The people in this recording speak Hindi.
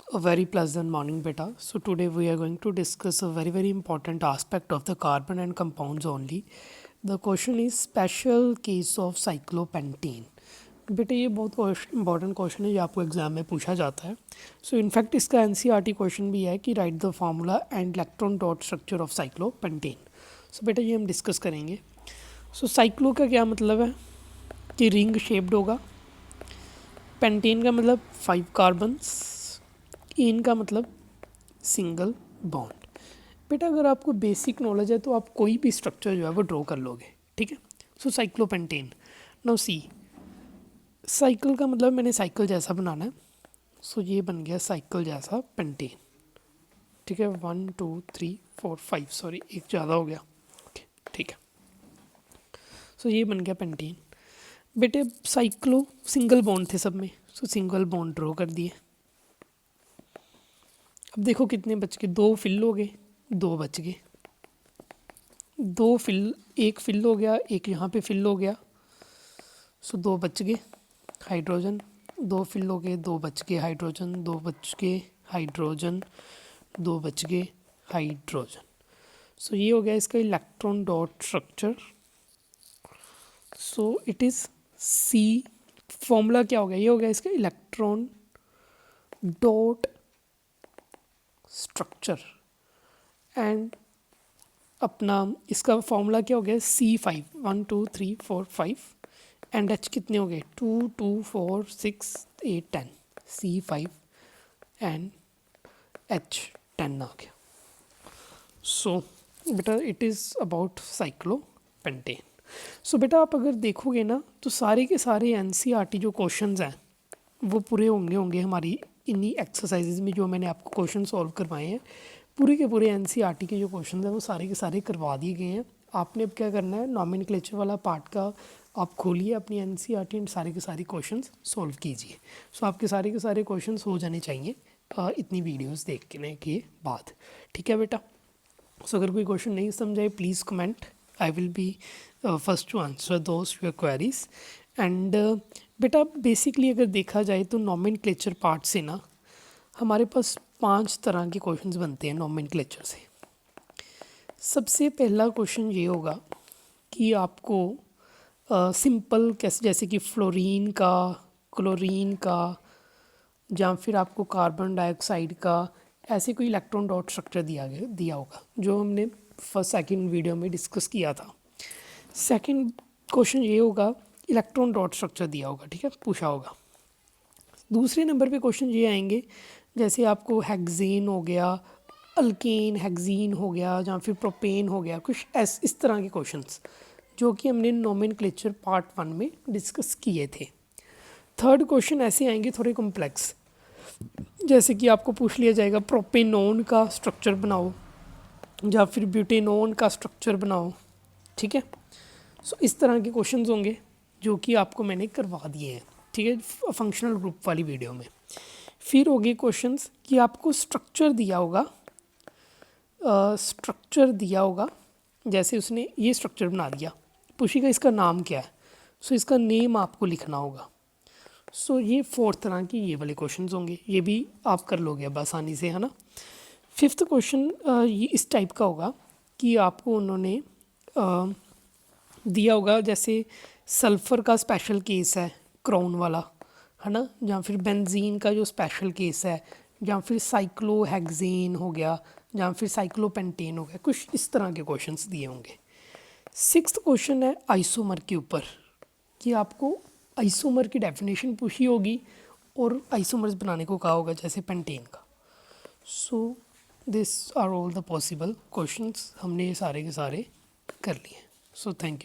A very pleasant morning, beta. So today we are going to discuss a very important aspect of the carbon and compounds only. The question is special case of cyclopentane. बेटा ये बहुत इंपॉर्टेंट क्वेश्चन है, ये आपको एग्जाम में पूछा जाता है. सो इनफैक्ट इसका एनसीईआरटी क्वेश्चन भी है कि write the formula and electron dot structure of cyclopentane. So बेटा ये हम डिस्कस करेंगे. सो साइक्लो का क्या मतलब है कि रिंग शेप्ड होगा. पेंटेन का मतलब 5 कार्बन्स. इन का मतलब सिंगल बॉन्ड. बेटा अगर आपको बेसिक नॉलेज है तो आप कोई भी स्ट्रक्चर जो है वो ड्रॉ कर लोगे, ठीक है. सो साइक्लोपेंटेन. नाउ सी, साइकिल का मतलब मैंने साइकिल जैसा बनाना है. सो ये बन गया साइकिल जैसा पेंटेन, ठीक है. 1 2 3 4 5, सॉरी एक ज़्यादा हो गया, ठीक है. सो ये बन गया पेंटेन. बेटे साइक्लो सिंगल बॉन्ड थे सब में, सो सिंगल बॉन्ड ड्रॉ कर दिए. अब देखो कितने बच गए, 2 फिल हो गए, 2 बच गए. 2 फिल, एक फिल हो गया, एक यहाँ पे फिल हो गया. सो 2 बच गए हाइड्रोजन. 2 फिल हो गए, 2 बच गए हाइड्रोजन. 2 बच गए हाइड्रोजन. 2 बच गए हाइड्रोजन. सो ये हो गया इसका electron dot structure. So it is C. Formula क्या हो गया, ये हो गया इसका इलेक्ट्रॉन डॉट स्ट्रक्चर. एंड अपना इसका फॉर्मूला क्या हो गया, C5. 1 2 3 4 5. एंड H कितने हो गए, 2 2 4 6 8 10. C5 एंड H10 आ गया. सो बेटा it is about cyclopentane. So बेटा आप अगर देखोगे ना तो सारे के सारे एनसीईआरटी जो क्वेश्चंस हैं वो पूरे होंगे हमारी इन्हीं एक्सरसाइजेज में जो मैंने आपको क्वेश्चन सॉल्व करवाए हैं. पूरे के पूरे एनसीईआरटी के जो क्वेश्चन हैं वो सारे के सारे करवा दिए गए हैं. आपने अब क्या करना है, नॉमेनक्लेचर वाला पार्ट का आप खोलिए अपनी एनसीईआरटी एंड सारे के सारे क्वेश्चंस सॉल्व कीजिए. सो आपके सारे के सारे क्वेश्चंस हो जाने चाहिए इतनी वीडियोस देखने के बाद, ठीक है बेटा. सो अगर कोई क्वेश्चन नहीं समझ आए please comment. I will be first to answer those your queries. And बेटा बेसिकली अगर देखा जाए तो नॉमेनक्लेचर पार्ट से ना हमारे पास 5 तरह के क्वेश्चंस बनते हैं नॉमेनक्लेचर से. सबसे पहला क्वेश्चन ये होगा कि आपको सिंपल कैसे, जैसे कि फ्लोरीन का, क्लोरीन का, या फिर आपको कार्बन डाइऑक्साइड का, ऐसे कोई इलेक्ट्रॉन डॉट स्ट्रक्चर दिया होगा जो हमने फर्स्ट सेकंड वीडियो में डिस्कस किया था. सेकंड क्वेश्चन ये होगा इलेक्ट्रॉन डॉट स्ट्रक्चर दिया होगा, ठीक है, पूछा होगा. दूसरे नंबर पे क्वेश्चन ये आएंगे जैसे आपको हेक्सेन हो गया, अल्केन हेक्सीन हो गया, या फिर प्रोपेन हो गया, कुछ इस तरह के क्वेश्चंस जो कि हमने नोमेनक्लेचर पार्ट 1 में डिस्कस किए थे. थर्ड क्वेश्चन ऐसे आएंगे थोड़े कॉम्प्लेक्स, जैसे कि आपको पूछ लिया जाएगा प्रोपेनोन का स्ट्रक्चर बनाओ या फिर ब्यूटेनोन का स्ट्रक्चर बनाओ, ठीक है. सो इस तरह के क्वेश्चंस होंगे जो कि आपको मैंने करवा दिए हैं, ठीक है, फंक्शनल ग्रुप वाली वीडियो में. फिर होंगे क्वेश्चंस कि आपको स्ट्रक्चर दिया होगा, जैसे उसने ये स्ट्रक्चर बना दिया, पूछेगा इसका नाम क्या है. सो इसका नेम आपको लिखना होगा. सो ये 4th तरह की ये वाले क्वेश्चंस होंगे, ये भी आप कर लोगे अब आसानी से, है ना. 5th क्वेश्चन ये इस टाइप का होगा कि आपको उन्होंने दिया होगा जैसे सल्फ़र का स्पेशल केस है क्राउन वाला, है ना, या फिर बेंजीन का जो स्पेशल केस है, या फिर साइक्लोहेक्सेन हो गया, या फिर साइक्लोपेंटेन हो गया, कुछ इस तरह के क्वेश्चंस दिए होंगे. 6th क्वेश्चन है आइसोमर के ऊपर कि आपको आइसोमर की डेफिनेशन पूछी होगी और आइसोमर्स बनाने को कहा होगा जैसे पेंटेन का. So this are all the possible questions, हमने ये सारे के सारे कर लिए. So thank you.